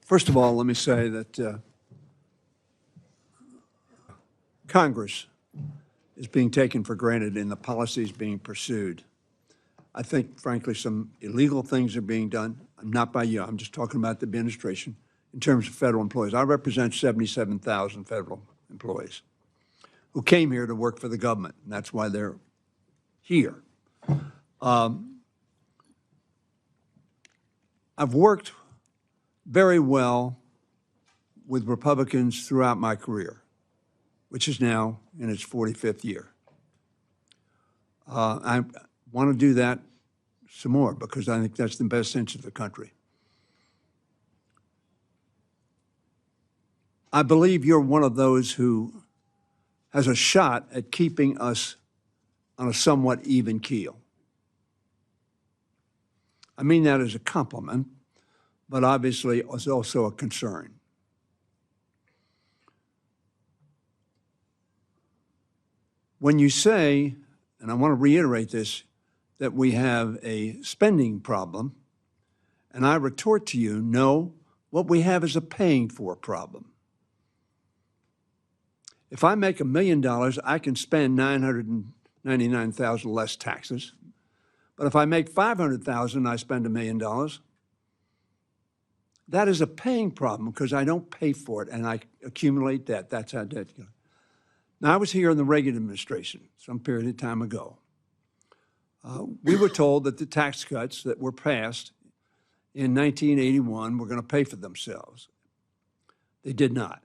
First of all, let me say that Congress is being taken for granted in the policies being pursued. I think, frankly, some illegal things are being done, not by you, I'm just talking about the administration, in terms of federal employees. I represent 77,000 federal employees who came here to work for the government, and that's why they're here. I've worked very well with Republicans throughout my career, which is now in its 45th year. I want to do that some more because I think that's the best interest of the country. I believe you're one of those who has a shot at keeping us on a somewhat even keel. I mean that as a compliment, but obviously it's also a concern. When you say, and I want to reiterate this, that we have a spending problem, and I retort to you, no, what we have is a paying for problem. If I make $1 million, I can spend $999,000 less taxes. But if I make $500,000, I spend $1 million. That is a paying problem because I don't pay for it and I accumulate debt. That's how debt goes. Now, I was here in the Reagan administration some period of time ago. We were told that the tax cuts that were passed in 1981 were going to pay for themselves. They did not.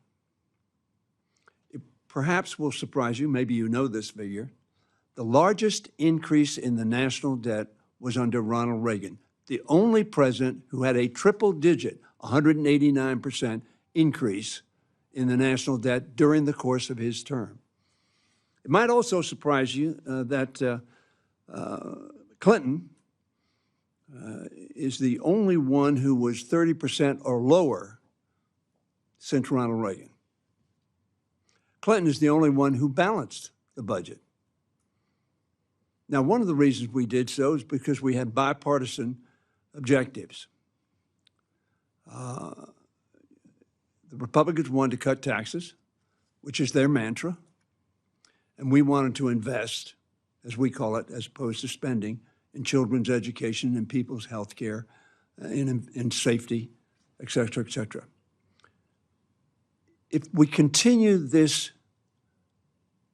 It perhaps will surprise you, maybe you know this figure. The largest increase in the national debt was under Ronald Reagan, the only president who had a triple-digit, 189% increase in the national debt during the course of his term. It might also surprise you that Clinton is the only one who was 30% or lower since Ronald Reagan. Clinton is the only one who balanced the budget. Now, one of the reasons we did so is because we had bipartisan objectives. The Republicans wanted to cut taxes, which is their mantra, and we wanted to invest, as we call it, as opposed to spending, in children's education, in people's health care, in safety, et cetera, et cetera. If we continue this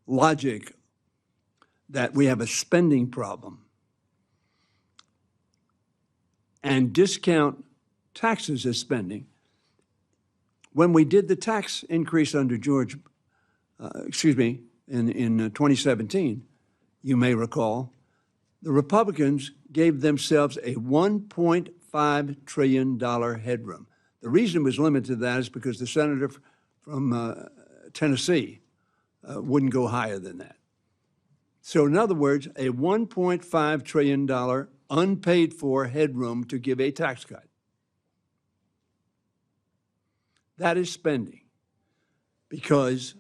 logic that we have a spending problem and discount taxes as spending, when we did the tax increase under in 2017, you may recall, the Republicans gave themselves a $1.5 trillion headroom. The reason it was limited to that is because the senator from Tennessee wouldn't go higher than that. So in other words, a $1.5 trillion unpaid for headroom to give a tax cut. That is spending because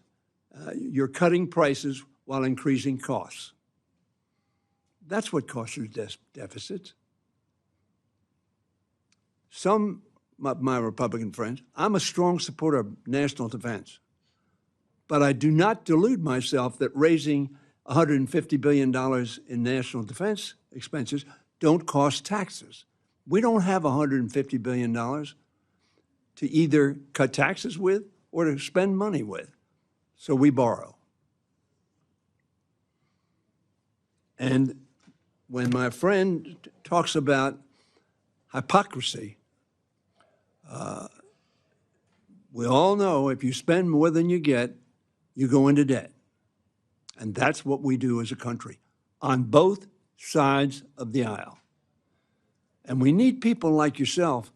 you're cutting prices while increasing costs. That's what causes deficits. Some of my Republican friends, I'm a strong supporter of national defense, but I do not delude myself that raising $150 billion in national defense expenses don't cost taxes. We don't have $150 billion to either cut taxes with or to spend money with, so we borrow. And when my friend talks about hypocrisy, we all know if you spend more than you get, you go into debt. And that's what we do as a country on both sides of the aisle. And we need people like yourself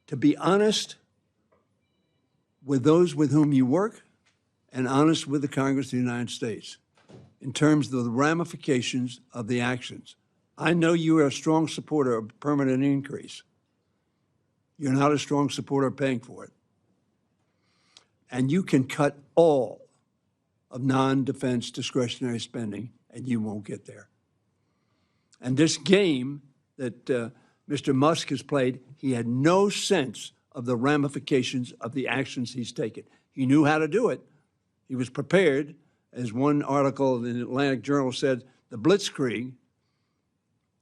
to be honest with those with whom you work and honest with the Congress of the United States in terms of the ramifications of the actions. I know you are a strong supporter of permanent increase. You're not a strong supporter of paying for it. And you can cut all of non-defense discretionary spending, and you won't get there. And this game that Mr. Musk has played, he had no sense of the ramifications of the actions he's taken. He knew how to do it. He was prepared. As one article in the Atlantic Journal said, the blitzkrieg,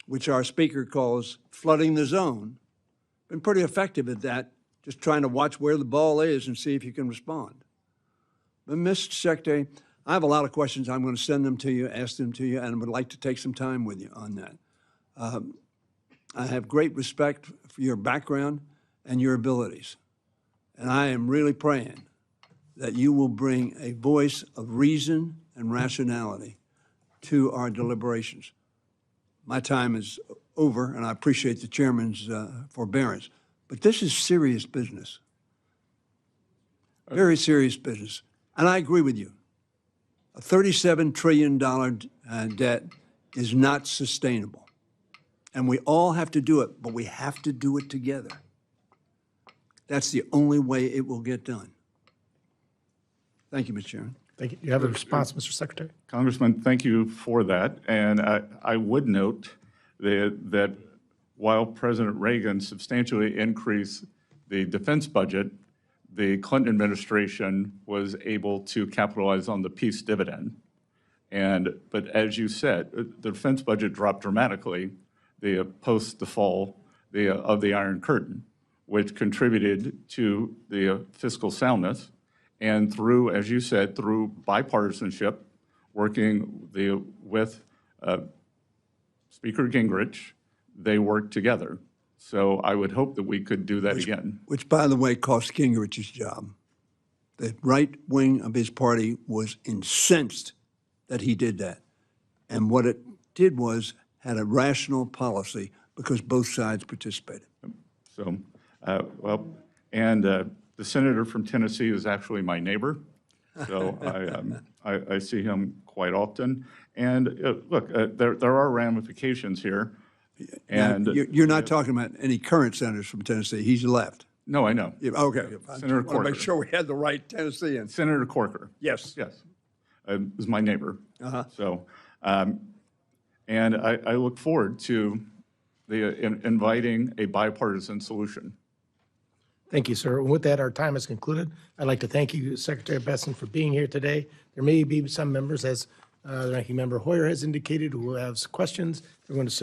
which our speaker calls flooding the zone, been pretty effective at that, just trying to watch where the ball is and see if you can respond. But, Mr. Secretary, I have a lot of questions. I'm going to send them to you, ask them to you, and would like to take some time with you on that. I have great respect for your background and your abilities, and I am really praying that you will bring a voice of reason and rationality to our deliberations. My time is over, and I appreciate the chairman's forbearance, but this is serious business, very serious business. And I agree with you. A $37 trillion debt is not sustainable. And we all have to do it, but we have to do it together. That's the only way it will get done. Thank you, Mr. Chairman. Thank you. You have a response, Mr. Secretary? Congressman, thank you for that. And I would note that while President Reagan substantially increased the defense budget, the Clinton administration was able to capitalize on the peace dividend. But as you said, the defense budget dropped dramatically post the fall of the Iron Curtain, which contributed to the fiscal soundness. And through, as you said, through bipartisanship, working with Speaker Gingrich, they worked together. So I would hope that we could do that again. Which, by the way, cost Gingrich's job. The right wing of his party was incensed that he did that. And what it did was had a rational policy because both sides participated. So, the senator from Tennessee is actually my neighbor. So I see him quite often. And look, there are ramifications here. And you're not talking about any current senators from Tennessee. He's left. No, I know. Yeah, okay. Senator I want to Corker. make sure we had the right Tennessean. Senator Corker. Yes. Yes. Is my neighbor. Uh-huh. So, and I look forward to inviting a bipartisan solution. Thank you, sir. And with that, our time is concluded. I'd like to thank you, Secretary Bessent, for being here today. There may be some members, as the Ranking Member Hoyer has indicated, who have questions. They're going to submit